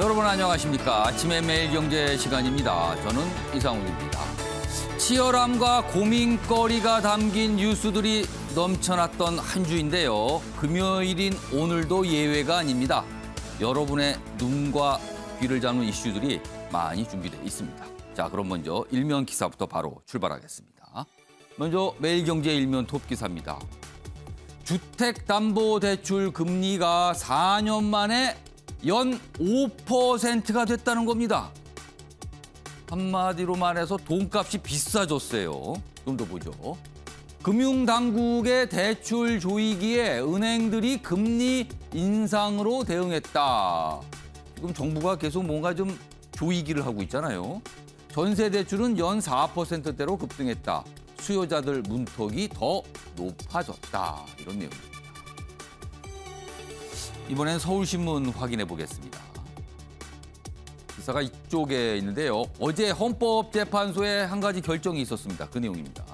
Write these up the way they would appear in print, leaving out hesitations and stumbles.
여러분 안녕하십니까. 아침의 매일경제 시간입니다. 저는 이상훈입니다. 치열함과 고민거리가 담긴 뉴스들이 넘쳐났던 한 주인데요. 금요일인 오늘도 예외가 아닙니다. 여러분의 눈과 귀를 잡는 이슈들이 많이 준비되어 있습니다. 자, 그럼 먼저 일면 기사부터 바로 출발하겠습니다. 먼저 매일경제 일면 톱 기사입니다. 주택담보대출 금리가 4년 만에 연 5%가 됐다는 겁니다. 한마디로 말해서 돈값이 비싸졌어요. 좀 더 보죠. 금융당국의 대출 조이기에 은행들이 금리 인상으로 대응했다. 지금 정부가 계속 뭔가 좀 조이기를 하고 있잖아요. 전세대출은 연 4%대로 급등했다. 수요자들 문턱이 더 높아졌다. 이런 내용입니다. 이번엔 서울신문 확인해 보겠습니다. 기사가 이쪽에 있는데요. 어제 헌법재판소에 한 가지 결정이 있었습니다. 그 내용입니다.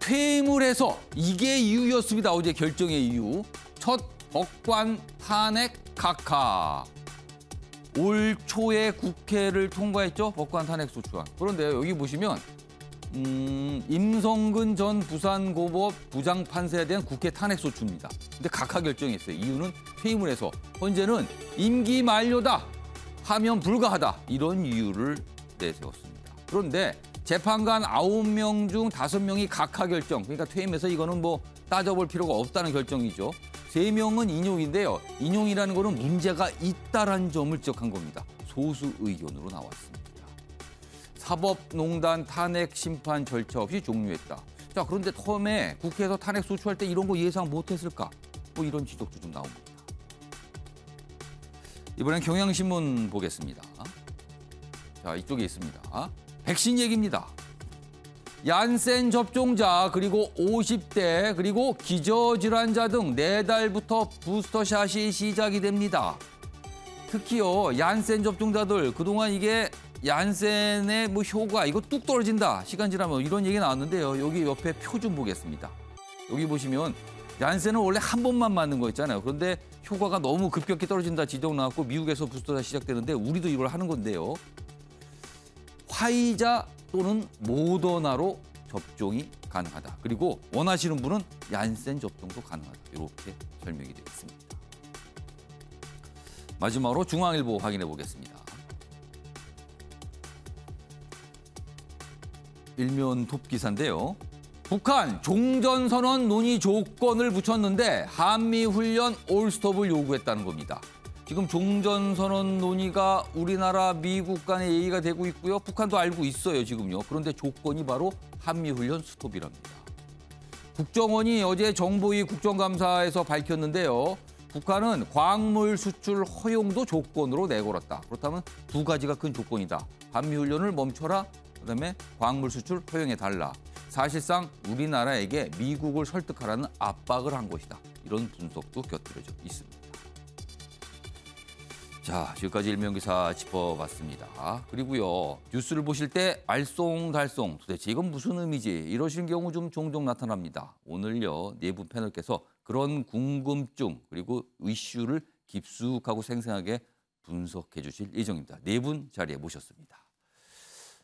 퇴임을 해서 이게 이유였습니다. 어제 결정의 이유. 첫 법관 탄핵 각하. 올 초에 국회를 통과했죠. 법관 탄핵 소추안. 그런데 여기 보시면 임성근 전 부산고법 부장판사에 대한 국회 탄핵소추입니다. 근데 각하 결정했어요. 이유는 퇴임을 해서 현재는 임기 만료다, 하면 불가하다 이런 이유를 내세웠습니다. 그런데 재판관 9명 중 5명이 각하 결정, 그러니까 퇴임해서 이거는 뭐 따져볼 필요가 없다는 결정이죠. 3명은 인용인데요. 인용이라는 거는 문제가 있다라는 점을 지적한 겁니다. 소수 의견으로 나왔습니다. 사법농단 탄핵 심판 절차 없이 종료했다. 자, 그런데 처음에 국회에서 탄핵 소추할 때 이런 거 예상 못했을까? 뭐 이런 지적도 좀 나옵니다. 이번엔 경향신문 보겠습니다. 자, 이쪽에 있습니다. 백신 얘기입니다. 얀센 접종자 그리고 50대 그리고 기저질환자 등 4달부터 부스터샷이 시작이 됩니다. 특히요, 얀센 접종자들 그동안 이게 얀센의 뭐 효과 이거 뚝 떨어진다. 시간 지나면 이런 얘기 나왔는데요. 여기 옆에 표 좀 보겠습니다. 여기 보시면 얀센은 원래 한 번만 맞는 거 있잖아요. 그런데 효과가 너무 급격히 떨어진다 지적 나왔고 미국에서 부스터가 시작되는데 우리도 이걸 하는 건데요. 화이자 또는 모더나로 접종이 가능하다. 그리고 원하시는 분은 얀센 접종도 가능하다. 이렇게 설명이 되어 있습니다. 마지막으로 중앙일보 확인해 보겠습니다. 일면 톱 기사인데요. 북한 종전선언 논의 조건을 붙였는데 한미훈련 올스톱을 요구했다는 겁니다. 지금 종전선언 논의가 우리나라 미국 간의 얘기가 되고 있고요. 북한도 알고 있어요, 지금요. 그런데 조건이 바로 한미훈련 스톱이랍니다. 국정원이 어제 정보위 국정감사에서 밝혔는데요. 북한은 광물 수출 허용도 조건으로 내걸었다. 그렇다면 두 가지가 큰 조건이다. 한미훈련을 멈춰라. 그다음에 광물 수출 허용해달라. 사실상 우리나라에게 미국을 설득하라는 압박을 한 것이다. 이런 분석도 곁들여져 있습니다. 자, 지금까지 일면기사 짚어봤습니다. 그리고요, 뉴스를 보실 때 알쏭달쏭 도대체 이건 무슨 의미지? 이러시는 경우 좀 종종 나타납니다. 오늘요, 네 분 패널께서 그런 궁금증 그리고 이슈를 깊숙하고 생생하게 분석해 주실 예정입니다. 네 분 자리에 모셨습니다.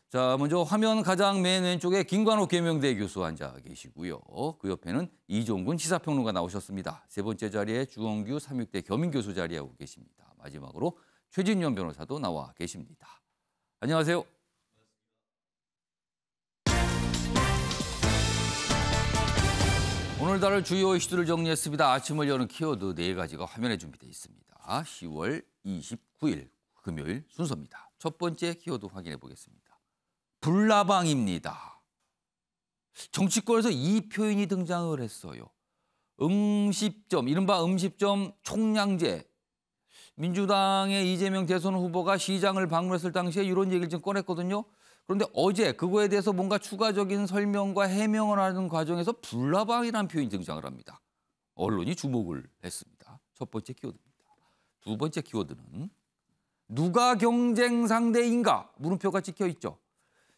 자, 먼저 화면 가장 맨 왼쪽에 김관옥 계명대 교수 앉아 계시고요. 그 옆에는 이종근 시사평론가 나오셨습니다. 세 번째 자리에 주원규 삼육대 겸임교수 자리하고 계십니다. 마지막으로 최진년 변호사도 나와 계십니다. 안녕하세요. 오늘 다룰 주요 이슈들을 정리했습니다. 아침을 여는 키워드 4가지가 화면에 준비되어 있습니다. 10월 29일 금요일 순서입니다. 첫 번째 키워드 확인해 보겠습니다. 불나방입니다. 정치권에서 이 표현이 등장을 했어요. 음식점, 이른바 음식점 총량제. 민주당의 이재명 대선 후보가 시장을 방문했을 당시에 이런 얘기를 좀 꺼냈거든요. 그런데 어제 그거에 대해서 뭔가 추가적인 설명과 해명을 하는 과정에서 불나방이라는 표현이 등장을 합니다. 언론이 주목을 했습니다. 첫 번째 키워드입니다. 두 번째 키워드는 누가 경쟁 상대인가? 물음표가 찍혀 있죠.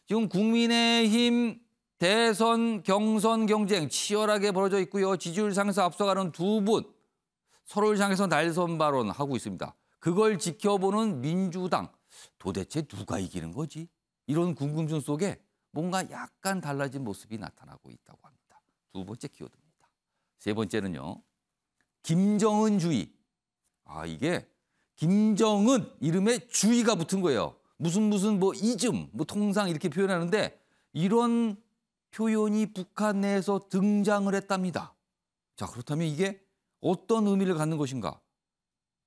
지금 국민의힘 대선 경선 경쟁 치열하게 벌어져 있고요. 지지율 상에서 앞서가는 두 분 서로를 향해서 날선 발언하고 있습니다. 그걸 지켜보는 민주당. 도대체 누가 이기는 거지? 이런 궁금증 속에 뭔가 약간 달라진 모습이 나타나고 있다고 합니다. 두 번째 키워드입니다. 세 번째는요. 김정은주의. 이게 김정은 이름에 주의가 붙은 거예요. 무슨 뭐 이즘, 뭐 통상 이렇게 표현하는데 이런 표현이 북한 내에서 등장을 했답니다. 자, 그렇다면 이게 어떤 의미를 갖는 것인가?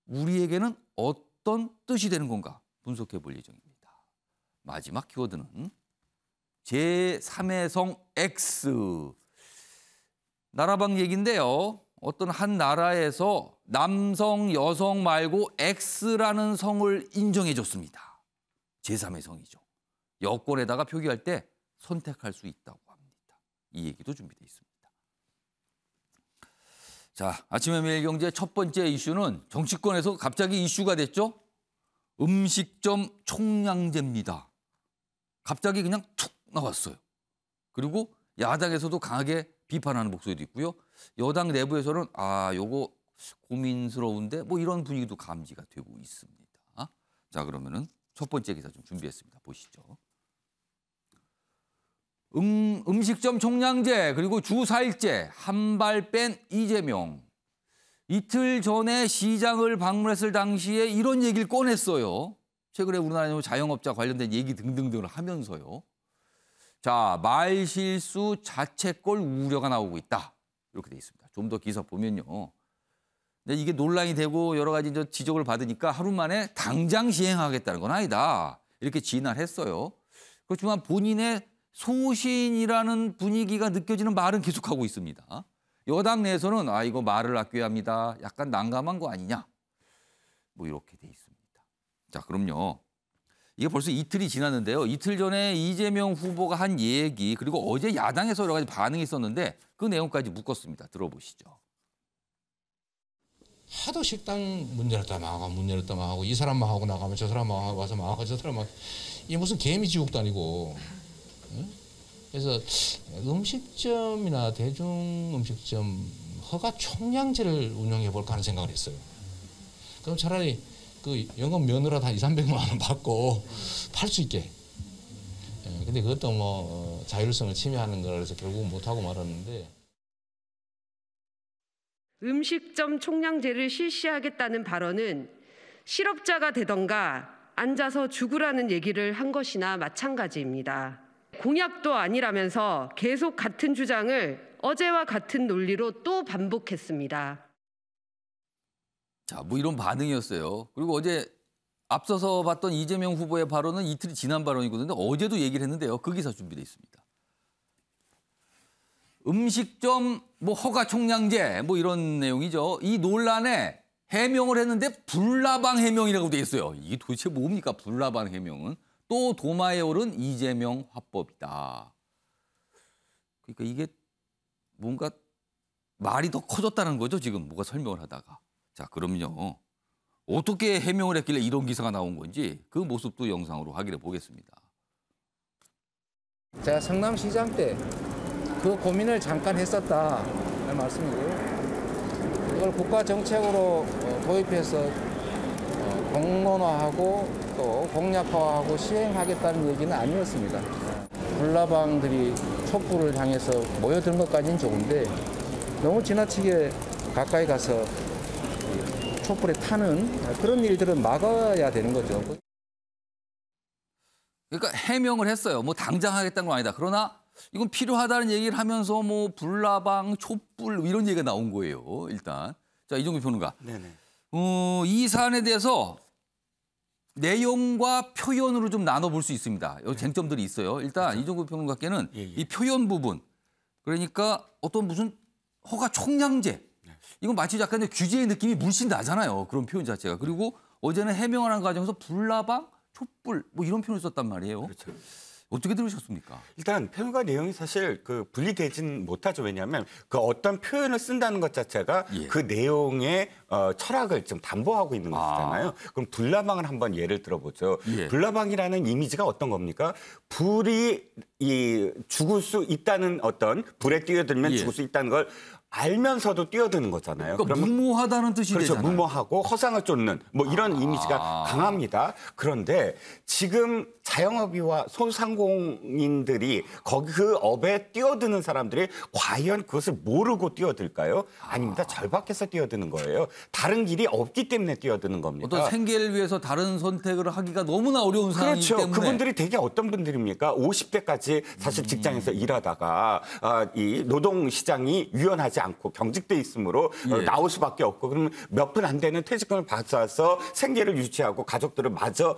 우리에게는 어떤 뜻이 되는 건가? 분석해 볼 예정입니다. 마지막 키워드는 제3의 성 X. 나라방 얘기인데요. 어떤 한 나라에서 남성, 여성 말고 X라는 성을 인정해 줬습니다. 제3의 성이죠. 여권에다가 표기할 때 선택할 수 있다고 합니다. 이 얘기도 준비되어 있습니다. 자, 아침의 매일경제 첫 번째 이슈는 정치권에서 갑자기 이슈가 됐죠. 음식점 총량제입니다. 갑자기 그냥 툭 나왔어요. 그리고 야당에서도 강하게 비판하는 목소리도 있고요. 여당 내부에서는 요거 고민스러운데 뭐 이런 분위기도 감지가 되고 있습니다. 자, 그러면은 첫 번째 기사 좀 준비했습니다. 보시죠. 음식점 총량제 그리고 주 4일제 한 발 뺀 이재명. 이틀 전에 시장을 방문했을 당시에 이런 얘기를 꺼냈어요. 최근에 우리나라 자영업자 관련된 얘기 등등등을 하면서요. 자, 말실수 자책골 우려가 나오고 있다. 이렇게 돼 있습니다. 좀 더 기사 보면요. 근데 이게 논란이 되고 여러 가지 지적을 받으니까 하루 만에 당장 시행하겠다는 건 아니다. 이렇게 진언했어요. 그렇지만 본인의 소신이라는 분위기가 느껴지는 말은 계속하고 있습니다. 여당 내에서는 이거 말을 아껴야 합니다. 약간 난감한 거 아니냐. 뭐 이렇게 돼 있습니다. 자, 그럼요. 이게 벌써 이틀이 지났는데요. 이틀 전에 이재명 후보가 한 얘기 그리고 어제 야당에서 여러 가지 반응이 있었는데 그 내용까지 묶었습니다. 들어보시죠. 하도 식당 문 열었다 망하고 문 열었다 망하고 이 사람만 하고 나가면 저 사람만 하고 와서 망하고 저 사람만 이게 무슨 개미 지옥도 아니고. 그래서 음식점이나 대중 음식점 허가 총량제를 운영해 볼까 하는 생각을 했어요. 그럼 차라리 그 연금 면허라도 한 200~300만 원 받고 팔 수 있게. 근데 그것도 뭐 자율성을 침해하는 거라서 결국 못 하고 말았는데. 음식점 총량제를 실시하겠다는 발언은 실업자가 되던가 앉아서 죽으라는 얘기를 한 것이나 마찬가지입니다. 공약도 아니라면서 계속 같은 주장을 어제와 같은 논리로 또 반복했습니다. 자, 뭐 이런 반응이었어요. 그리고 어제 앞서서 봤던 이재명 후보의 발언은 이틀이 지난 발언이거든요. 어제도 얘기를 했는데요. 그 기사 준비되어 있습니다. 음식점 뭐 허가 총량제 뭐 이런 내용이죠. 이 논란에 해명을 했는데 불나방 해명이라고 돼 있어요. 이게 도대체 뭡니까? 불나방 해명은. 또 도마에 오른 이재명 화법이다. 그러니까 이게 뭔가 말이 더 커졌다는 거죠. 지금 뭐가 설명을 하다가. 자, 그럼요. 어떻게 해명을 했길래 이런 기사가 나온 건지 그 모습도 영상으로 확인해 보겠습니다. 제가 성남시장 때 그 고민을 잠깐 했었다 말씀이고요. 이걸 국가 정책으로 도입해서 공론화하고 또 공약화하고 시행하겠다는 얘기는 아니었습니다. 불나방들이 촛불을 향해서 모여든 것까지는 좋은데 너무 지나치게 가까이 가서 촛불에 타는 그런 일들은 막아야 되는 거죠. 그러니까 해명을 했어요. 뭐 당장 하겠다는 건 아니다. 그러나 이건 필요하다는 얘기를 하면서 뭐 불나방, 촛불 이런 얘기가 나온 거예요. 일단. 자, 이종규 평론가. 네네. 이 사안에 대해서 내용과 표현으로 좀 나눠볼 수 있습니다. 여기 쟁점들이 있어요. 일단 그렇죠. 이종규 평론가께는 이 표현 부분. 그러니까 어떤 무슨 허가 총량제. 이건 마치 약간 규제의 느낌이 물씬 나잖아요. 그런 표현 자체가. 그리고 어제는 해명을 하는 과정에서 불나방, 촛불 뭐 이런 표현을 썼단 말이에요. 그렇죠. 어떻게 들으셨습니까? 일단 표현과 내용이 사실 그 분리되진 못하죠. 왜냐하면 그 어떤 표현을 쓴다는 것 자체가 그 내용의 철학을 좀 담보하고 있는 것이잖아요. 그럼 불나방을 한번 예를 들어보죠. 불나방이라는 이미지가 어떤 겁니까? 불이 죽을 수 있다는 어떤 불에 뛰어들면 예. 죽을 수 있다는 걸 알면서도 뛰어드는 거잖아요. 그러니까 그러면 무모하다는 뜻이 그렇죠. 되잖아요. 무모하고 허상을 쫓는 뭐 이런 이미지가 강합니다. 그런데 지금 자영업이와 소상공인들이 거기 그 업에 뛰어드는 사람들이 과연 그것을 모르고 뛰어들까요? 아닙니다. 절박해서 뛰어드는 거예요. 다른 길이 없기 때문에 뛰어드는 겁니다. 어떤 생계를 위해서 다른 선택을 하기가 너무나 어려운 상황이기 그렇죠. 때문에. 그분들이 되게 어떤 분들입니까? 50대까지 사실 직장에서 일하다가 이 노동 시장이 유연하지 않고 경직돼 있으므로 예. 나올 수밖에 없고 그러면 몇 분 안 되는 퇴직금을 받아서 생계를 유지하고 가족들을 마저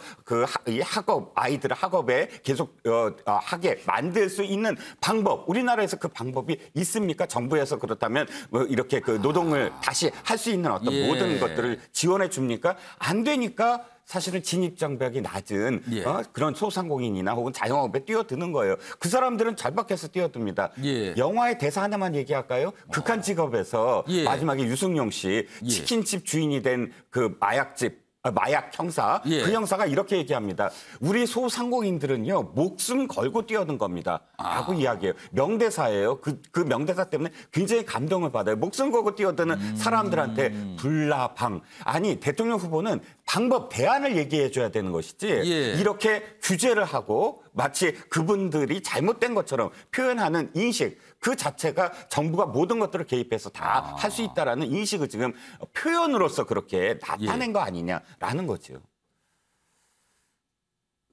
이 학업 아이들을 학업에 계속 하게 만들 수 있는 방법 우리나라에서 그 방법이 있습니까? 정부에서 그렇다면 뭐 이렇게 그 노동을 다시 할 수 있는 어떤 예. 모든 것들을 지원해 줍니까? 안 되니까. 사실은 진입장벽이 낮은 예. 그런 소상공인이나 혹은 자영업에 뛰어드는 거예요. 그 사람들은 절박해서 뛰어듭니다. 예. 영화의 대사 하나만 얘기할까요? 극한 직업에서 예. 마지막에 유승용 씨 예. 치킨집 주인이 된 그 마약 형사 예. 그 형사가 이렇게 얘기합니다. 우리 소상공인들은요 목숨 걸고 뛰어든 겁니다. 라고 이야기해요. 명대사예요. 그 명대사 때문에 굉장히 감동을 받아요. 목숨 걸고 뛰어드는 사람들한테 불나방. 아니 대통령 후보는 방법 대안을 얘기해 줘야 되는 것이지 예. 이렇게 규제를 하고 마치 그분들이 잘못된 것처럼 표현하는 인식 그 자체가 정부가 모든 것들을 개입해서 다 할 수 있다라는 인식을 지금 표현으로서 그렇게 나타낸 거 아니냐라는 거죠.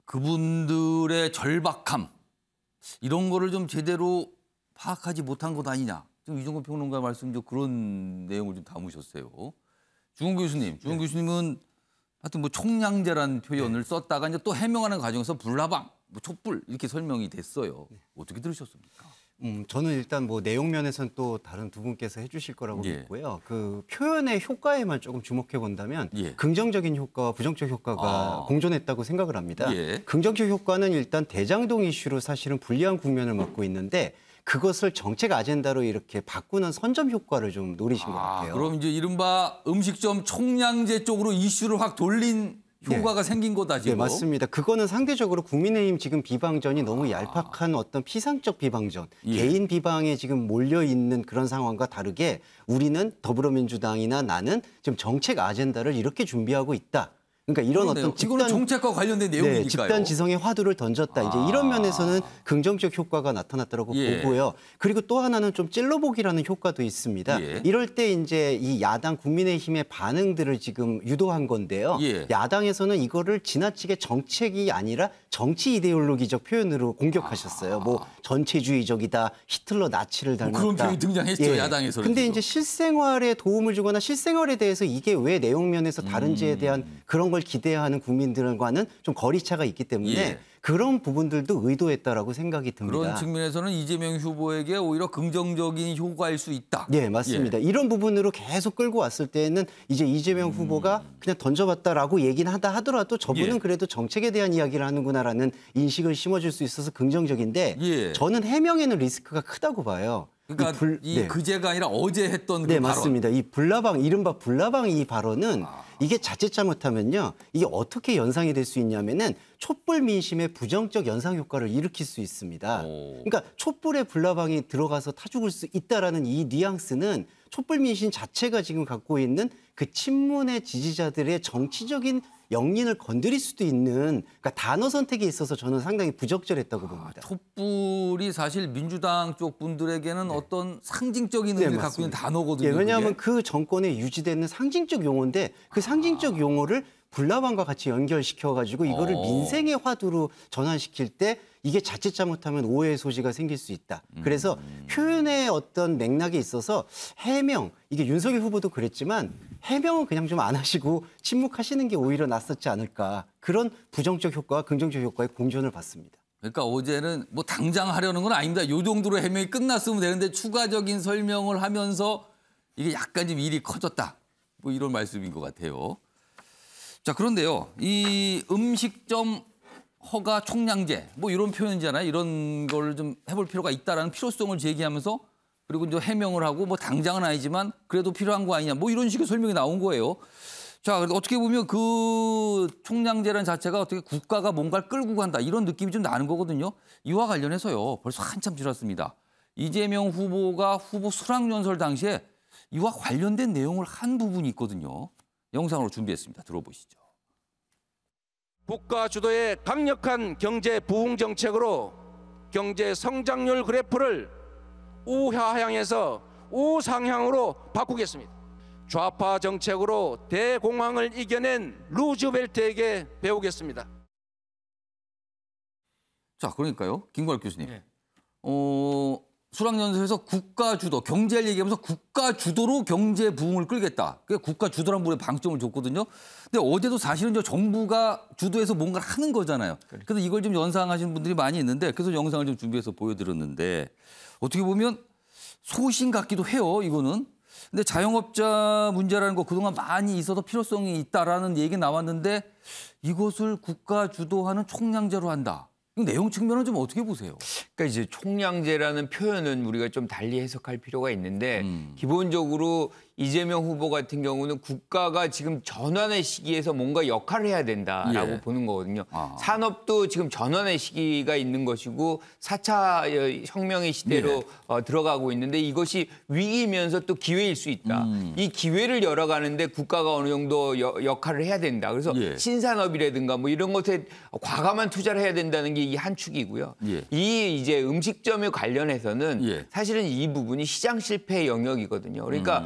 그분들의 절박함 이런 거를 좀 제대로 파악하지 못한 것 아니냐. 지금 이종건 평론가 말씀 좀 그런 내용을 좀 담으셨어요. 주은 교수님, 주은 교수님은 하여튼 뭐 총량제라는 표현을 썼다가 이제 또 해명하는 과정에서 불나방, 뭐 촛불 이렇게 설명이 됐어요. 어떻게 들으셨습니까? 저는 일단 뭐 내용 면에서는 또 다른 두 분께서 해주실 거라고 예. 믿고요. 그 표현의 효과에만 조금 주목해 본다면 예. 긍정적인 효과와 부정적 효과가 공존했다고 생각을 합니다. 예. 긍정적 효과는 일단 대장동 이슈로 사실은 불리한 국면을 맞고 있는데 그것을 정책 아젠다로 이렇게 바꾸는 선점 효과를 좀 노리신 것 같아요. 그럼 이제 이른바 음식점 총량제 쪽으로 이슈를 확 돌린 효과가 생긴 거다 지금. 네, 맞습니다. 그거는 상대적으로 국민의힘 지금 비방전이 너무 얄팍한 어떤 피상적 비방전, 예. 개인 비방에 지금 몰려 있는 그런 상황과 다르게 우리는 더불어민주당이나 나는 지금 정책 아젠다를 이렇게 준비하고 있다. 그러니까 이런 그러네요. 어떤 이거는 정책과 관련된 내용이니까요. 네, 집단 지성의 화두를 던졌다. 이제 이런 면에서는 긍정적 효과가 나타났다고 예. 보고요. 그리고 또 하나는 좀 찔러보기라는 효과도 있습니다. 예. 이럴 때 이제 이 야당 국민의힘의 반응들을 지금 유도한 건데요. 예. 야당에서는 이거를 지나치게 정책이 아니라 정치 이데올로기적 표현으로 공격하셨어요. 뭐 전체주의적이다, 히틀러 나치를 닮았다. 그런 표현이 등장했죠, 야당에서는 근데 지금. 이제 실생활에 도움을 주거나 실생활에 대해서 이게 왜 내용 면에서 다른지에 대한 그런 걸 기대하는 국민들과는 좀 거리차가 있기 때문에 예. 그런 부분들도 의도했다라고 생각이 듭니다. 그런 측면에서는 이재명 후보에게 오히려 긍정적인 효과일 수 있다. 네, 맞습니다. 이런 부분으로 계속 끌고 왔을 때는 이제 이재명 후보가 그냥 던져봤다라고 얘기는 하더라도 저분은 예. 그래도 정책에 대한 이야기를 하는구나라는 인식을 심어줄 수 있어서 긍정적인데 예. 저는 해명에는 리스크가 크다고 봐요. 그러니까 네. 그제가 아니라 어제 했던 그 네, 발언. 맞습니다. 이 불나방, 이른바 불나방 이 발언은 이게 자칫 잘못하면요. 이게 어떻게 연상이 될 수 있냐면은 촛불 민심의 부정적 연상 효과를 일으킬 수 있습니다. 그러니까 촛불에 불나방이 들어가서 타 죽을 수 있다라는 이 뉘앙스는 촛불 민심 자체가 지금 갖고 있는 그 친문의 지지자들의 정치적인 영린을 건드릴 수도 있는 그러니까 단어 선택에 있어서 저는 상당히 부적절했다고 봅니다. 촛불이 사실 민주당 쪽 분들에게는 어떤 상징적인 네, 의미를 갖고 있는 맞습니다. 단어거든요. 예, 왜냐하면 그게. 그 정권에 유지되는 상징적 용어인데 그 상징적 용어를 불나방과 같이 연결시켜가지고 이거를 민생의 화두로 전환시킬 때 이게 자칫 잘못하면 오해의 소지가 생길 수 있다. 그래서 표현의 어떤 맥락에 있어서 해명, 이게 윤석열 후보도 그랬지만 해명은 그냥 좀 안 하시고 침묵하시는 게 오히려 낫었지 않을까. 그런 부정적 효과와 긍정적 효과의 공존을 봤습니다. 그러니까 어제는 뭐 당장 하려는 건 아닙니다. 요 정도로 해명이 끝났으면 되는데 추가적인 설명을 하면서 이게 약간 좀 일이 커졌다. 뭐 이런 말씀인 것 같아요. 자, 그런데요. 이 음식점 허가 총량제 뭐 이런 표현이잖아요. 이런 걸 좀 해볼 필요가 있다라는 필요성을 제기하면서 그리고 이제 해명을 하고 뭐 당장은 아니지만 그래도 필요한 거 아니냐 뭐 이런 식의 설명이 나온 거예요. 자, 그래도 어떻게 보면 그 총량제란 자체가 어떻게 국가가 뭔가를 끌고 간다 이런 느낌이 좀 나는 거거든요. 이와 관련해서요. 벌써 한참 지났습니다. 이재명 후보가 후보 수락연설 당시에 이와 관련된 내용을 한 부분이 있거든요. 영상으로 준비했습니다. 들어보시죠. 국가 주도의 강력한 경제 부흥 정책으로 경제 성장률 그래프를 우하향에서 우상향으로 바꾸겠습니다. 좌파 정책으로 대공황을 이겨낸 루즈벨트에게 배우겠습니다. 자, 그러니까요. 김광일 교수님. 수락연설에서 국가 주도, 경제를 얘기하면서 국가 주도로 경제 부흥을 끌겠다. 그게 국가 주도란 부분에 방점을 줬거든요. 근데 어제도 사실은 저 정부가 주도해서 뭔가를 하는 거잖아요. 그래서 이걸 좀 연상하시는 분들이 많이 있는데 그래서 영상을 좀 준비해서 보여드렸는데 어떻게 보면 소신 같기도 해요, 이거는. 근데 자영업자 문제라는 거 그동안 많이 있어서 필요성이 있다라는 얘기 나왔는데 이것을 국가 주도하는 총량제로 한다. 이 내용 측면은 좀 어떻게 보세요? 그러니까 이제 총량제라는 표현은 우리가 좀 달리 해석할 필요가 있는데 기본적으로 이재명 후보 같은 경우는 국가가 지금 전환의 시기에서 뭔가 역할을 해야 된다라고 보는 거거든요. 산업도 지금 전환의 시기가 있는 것이고 4차 혁명의 시대로 들어가고 있는데 이것이 위기이면서 또 기회일 수 있다. 이 기회를 열어가는데 국가가 어느 정도 역할을 해야 된다. 그래서 신산업이라든가 뭐 이런 것에 과감한 투자를 해야 된다는 게 이 한 축이고요. 이 이제 음식점에 관련해서는 사실은 이 부분이 시장 실패의 영역이거든요. 그러니까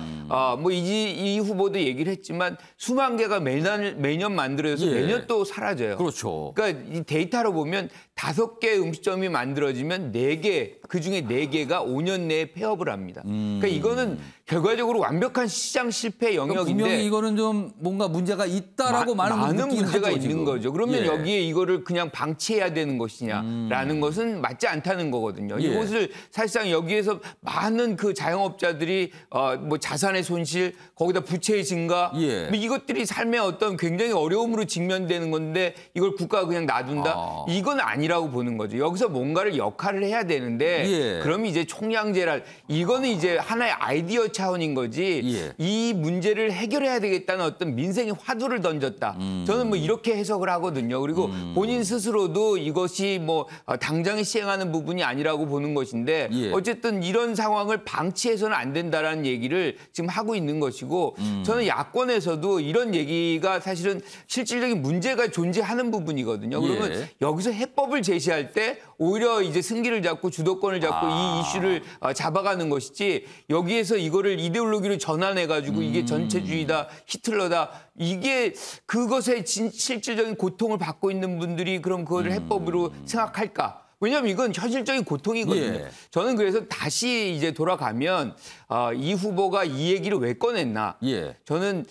뭐 이 후보도 얘기를 했지만 수만 개가 매년 만들어져서 매년 또 사라져요. 그렇죠. 그러니까 이 데이터로 보면 5개 음식점이 만들어지면 4개, 그중에 4개가 5년 내에 폐업을 합니다. 그러니까 이거는 결과적으로 완벽한 시장 실패 영역인데 분명히 이거는 좀 뭔가 문제가 있다라고 많은 문제가 있는 지금. 거죠. 그러면 여기에 이거를 그냥 방치해야 되는 것이냐라는 것은 맞지 않다는 거거든요. 이것을 사실상 여기에서 많은 그 자영업자들이 뭐 자산의 손실, 거기다 부채의 증가, 뭐 이것들이 삶의 어떤 굉장히 어려움으로 직면되는 건데 이걸 국가가 그냥 놔둔다? 이건 아니라고 보는 거죠. 여기서 뭔가를 역할을 해야 되는데 그럼 이제 총량제랄 이거는 이제 하나의 아이디어 차원인 거지 이 문제를 해결해야 되겠다는 어떤 민생의 화두를 던졌다. 저는 뭐 이렇게 해석을 하거든요. 그리고 본인 스스로도 이것이 뭐 당장에 시행하는 부분이 아니라고 보는 것인데 어쨌든 이런 상황을 방치해서는 안 된다라는 얘기를 지금 하고 있는 것이고 저는 야권에서도 이런 얘기가 사실은 실질적인 문제가 존재하는 부분이거든요. 그러면 여기서 해법을 제시할 때 오히려 이제 승기를 잡고 주도권을 잡고 이 이슈를 잡아가는 것이지 여기에서 이거를 이데올로기로 전환해가지고 이게 전체주의다, 히틀러다 이게 그것에 실질적인 고통을 받고 있는 분들이 그럼 그거를 해법으로 생각할까? 왜냐하면 이건 현실적인 고통이거든요. 저는 그래서 다시 이제 돌아가면 이 후보가 이 얘기를 왜 꺼냈나? 저는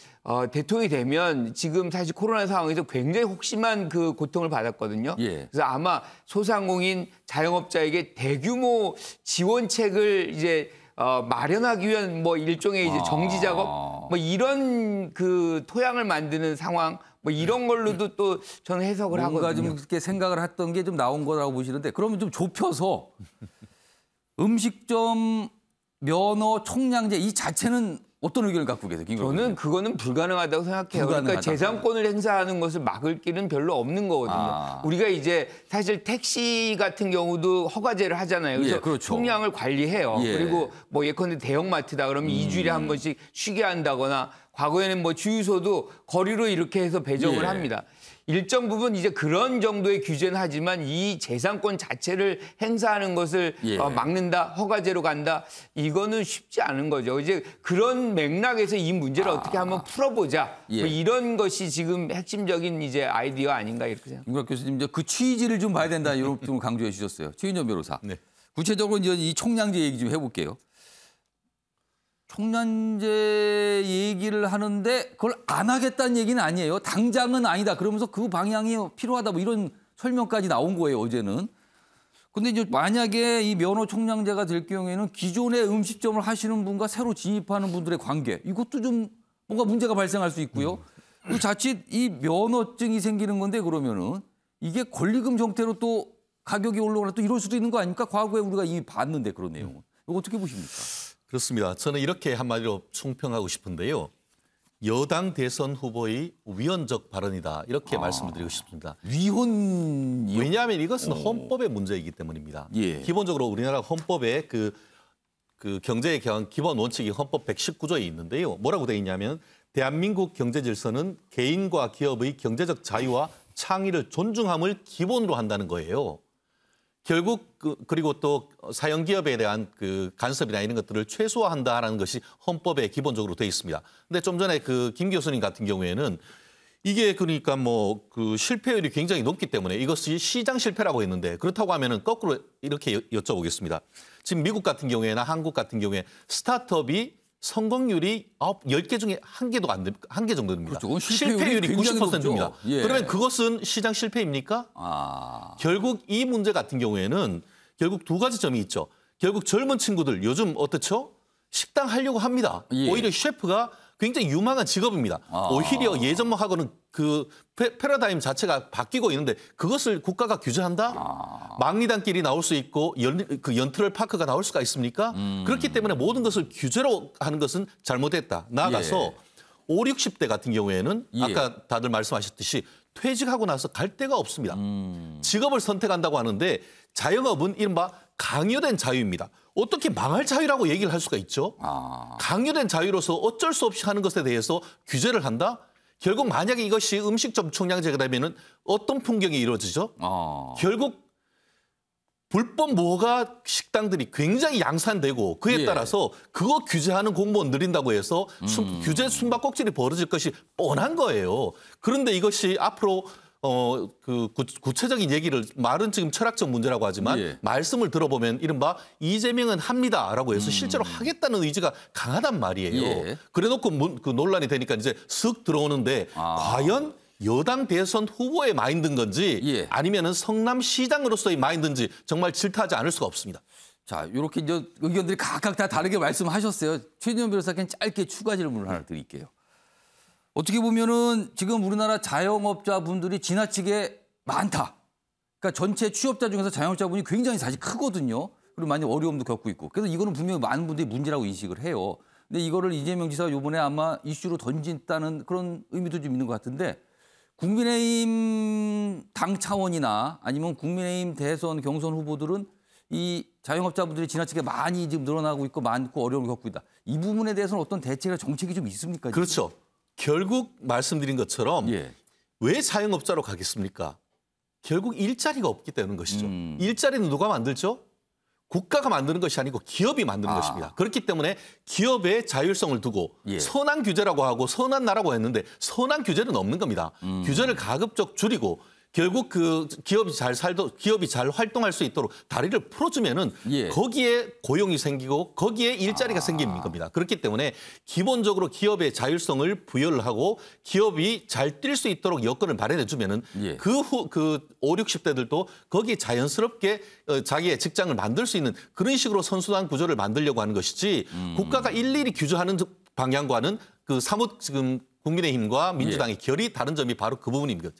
대통령이 되면 지금 사실 코로나 상황에서 굉장히 혹심한 그 고통을 받았거든요. 그래서 아마 소상공인 자영업자에게 대규모 지원책을 이제 마련하기 위한 뭐 일종의 이제 정지 작업 뭐 이런 그 토양을 만드는 상황 뭐 이런 걸로도 또 저는 해석을 하거든요. 뭔가 좀 이렇게 생각을 했던 게 좀 나온 거라고 보시는데 그러면 좀 좁혀서 음식점 면허 총량제 이 자체는 어떤 의견을 갖고 계세요? 저는 그거는 불가능하다고 생각해요. 그러니까 재산권을 행사하는 것을 막을 길은 별로 없는 거거든요. 우리가 이제 사실 택시 같은 경우도 허가제를 하잖아요. 그래서 총량을 관리해요. 그리고 뭐 예컨대 대형마트다 그러면 2주일에 한 번씩 쉬게 한다거나 과거에는 뭐 주유소도 거리로 이렇게 해서 배정을 합니다. 일정 부분 이제 그런 정도의 규제는 하지만 이 재산권 자체를 행사하는 것을 막는다, 허가제로 간다, 이거는 쉽지 않은 거죠. 이제 그런 맥락에서 이 문제를 어떻게 한번 풀어보자. 뭐 이런 것이 지금 핵심적인 이제 아이디어 아닌가 이렇게 생각합니다. 김광일 교수님 이제 그 취지를 좀 봐야 된다 이런 점을 강조해 주셨어요. 최인현 변호사. 구체적으로 이제 이 총량제 얘기 좀 해볼게요. 총량제 얘기를 하는데 그걸 안 하겠다는 얘기는 아니에요. 당장은 아니다. 그러면서 그 방향이 필요하다. 뭐 이런 설명까지 나온 거예요, 어제는. 근데 이제 만약에 이 면허 총량제가 될 경우에는 기존의 음식점을 하시는 분과 새로 진입하는 분들의 관계 이것도 좀 뭔가 문제가 발생할 수 있고요. 그리고 자칫 이 면허증이 생기는 건데 그러면은 이게 권리금 형태로 또 가격이 올라가나 또 이럴 수도 있는 거 아닙니까? 과거에 우리가 이미 봤는데 그런 내용은. 이거 어떻게 보십니까? 그렇습니다. 저는 이렇게 한마디로 총평하고 싶은데요. 여당 대선 후보의 위헌적 발언이다. 이렇게 말씀을 드리고 싶습니다. 위헌이요? 왜냐하면 이것은 헌법의 문제이기 때문입니다. 예. 기본적으로 우리나라 헌법에 그 경제에 관한 기본 원칙이 헌법 119조에 있는데요. 뭐라고 되어 있냐면 대한민국 경제 질서는 개인과 기업의 경제적 자유와 창의를 존중함을 기본으로 한다는 거예요. 결국 그리고 또 사형 기업에 대한 그 간섭이나 이런 것들을 최소화한다라는 것이 헌법에 기본적으로 되어 있습니다. 근데 좀 전에 그 김 교수님 같은 경우에는 이게 그러니까 뭐 그 실패율이 굉장히 높기 때문에 이것이 시장 실패라고 했는데 그렇다고 하면은 거꾸로 이렇게 여쭤보겠습니다. 지금 미국 같은 경우에나 한국 같은 경우에 스타트업이 성공률이 10개 중에 1개도 안 됩니다. 1개 정도 됩니다. 그렇죠. 실패율이 굉장히 90%입니다. 높죠. 예. 그러면 그것은 시장 실패입니까? 결국 이 문제 같은 경우에는 결국 두 가지 점이 있죠. 결국 젊은 친구들 요즘 어떻죠? 식당 하려고 합니다. 예. 오히려 셰프가 굉장히 유망한 직업입니다. 오히려 예전하고는 그 패러다임 자체가 바뀌고 있는데 그것을 국가가 규제한다? 망리단길이 나올 수 있고 그 연트럴 파크가 나올 수가 있습니까? 그렇기 때문에 모든 것을 규제로 하는 것은 잘못됐다. 나아가서 예. 5, 60대 같은 경우에는 예. 아까 다들 말씀하셨듯이 퇴직하고 나서 갈 데가 없습니다. 직업을 선택한다고 하는데 자영업은 이른바 강요된 자유입니다. 어떻게 망할 자유라고 얘기를 할 수가 있죠? 강요된 자유로서 어쩔 수 없이 하는 것에 대해서 규제를 한다? 결국 만약에 이것이 음식점 총량제가 되면은 어떤 풍경이 이루어지죠? 결국 불법 무허가 식당들이 굉장히 양산되고 그에 예. 따라서 그거 규제하는 공무원 늘린다고 해서 규제 숨바꼭질이 벌어질 것이 뻔한 거예요. 그런데 이것이 앞으로 그 구체적인 얘기를 말은 지금 철학적 문제라고 하지만 예. 말씀을 들어보면 이른바 이재명은 합니다라고 해서 실제로 하겠다는 의지가 강하단 말이에요. 예. 그래놓고 그 논란이 되니까 이제 쓱 들어오는데 과연 여당 대선 후보의 마인드인 건지 예. 아니면은 성남시장으로서의 마인드인지 정말 질타하지 않을 수가 없습니다. 자, 이렇게 이제 의견들이 각각 다 다르게 말씀하셨어요. 최진영 변호사께 짧게 추가 질문을 하나 드릴게요. 어떻게 보면은 지금 우리나라 자영업자분들이 지나치게 많다. 그러니까 전체 취업자 중에서 자영업자분이 굉장히 사실 크거든요. 그리고 많이 어려움도 겪고 있고. 그래서 이거는 분명히 많은 분들이 문제라고 인식을 해요. 근데 이거를 이재명 지사가 이번에 아마 이슈로 던진다는 그런 의미도 좀 있는 것 같은데 국민의힘 당 차원이나 아니면 국민의힘 대선 경선 후보들은 이 자영업자분들이 지나치게 많이 지금 늘어나고 있고 많고 어려움을 겪고 있다. 이 부분에 대해서는 어떤 대책이나 정책이 좀 있습니까? 지금? 그렇죠. 결국 말씀드린 것처럼 예. 왜 자영업자로 가겠습니까? 결국 일자리가 없기 때문인 것이죠. 일자리는 누가 만들죠? 국가가 만드는 것이 아니고 기업이 만드는 것입니다. 그렇기 때문에 기업의 자율성을 두고 예. 선한 규제라고 하고 선한 나라고 했는데 선한 규제는 없는 겁니다. 규제를 가급적 줄이고 결국 그 기업이 잘 활동할 수 있도록 다리를 풀어주면은 예. 거기에 고용이 생기고 거기에 일자리가 생기는 겁니다. 그렇기 때문에 기본적으로 기업의 자율성을 부여를 하고 기업이 잘 뛸 수 있도록 여건을 마련해 주면은 예. 그 5, 60대들도 거기에 자연스럽게 자기의 직장을 만들 수 있는 그런 식으로 선순환 구조를 만들려고 하는 것이지 국가가 일일이 규제하는 방향과는 그 사뭇 지금 국민의힘과 민주당의 결이 다른 점이 바로 그 부분입니다.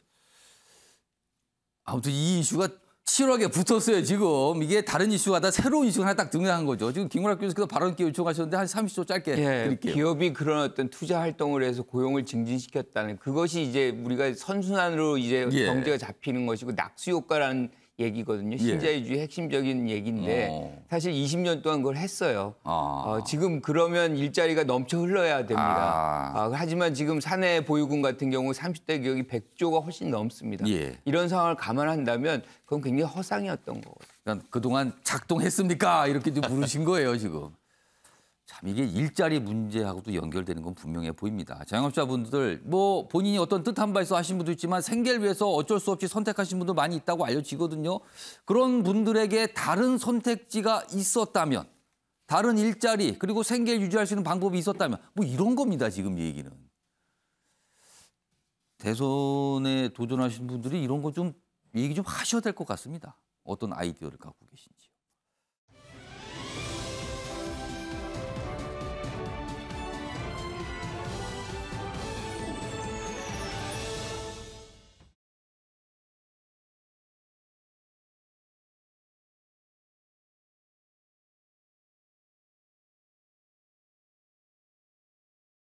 아무튼 이 이슈가 치열하게 붙었어요, 지금. 이게 다른 이슈가 다 새로운 이슈가 하나 딱 등장한 거죠. 지금 김구락 교수께서 발언 기회 요청하셨는데 한 30초 짧게 드릴게요. 기업이 그런 어떤 투자 활동을 해서 고용을 증진시켰다는 그것이 이제 우리가 선순환으로 이제 예. 경제가 잡히는 것이고 낙수 효과라는 얘기거든요. 신자유주의 핵심적인 얘기인데 사실 20년 동안 그걸 했어요. 지금 그러면 일자리가 넘쳐 흘러야 됩니다. 하지만 지금 사내 보유금 같은 경우 30대 기업이 100조가 훨씬 넘습니다. 예. 이런 상황을 감안한다면 그건 굉장히 허상이었던 거거든요. 그러니까 그동안 작동했습니까? 이렇게 좀 물으신 거예요, 지금. 참 이게 일자리 문제하고도 연결되는 건 분명해 보입니다. 자영업자분들 뭐 본인이 어떤 뜻한 바에서 하신 분도 있지만 생계를 위해서 어쩔 수 없이 선택하신 분도 많이 있다고 알려지거든요. 그런 분들에게 다른 선택지가 있었다면 다른 일자리 그리고 생계를 유지할 수 있는 방법이 있었다면 뭐 이런 겁니다. 지금 얘기는. 대선에 도전하신 분들이 이런 거 좀 얘기 좀 하셔야 될 것 같습니다. 어떤 아이디어를 갖고 계신지.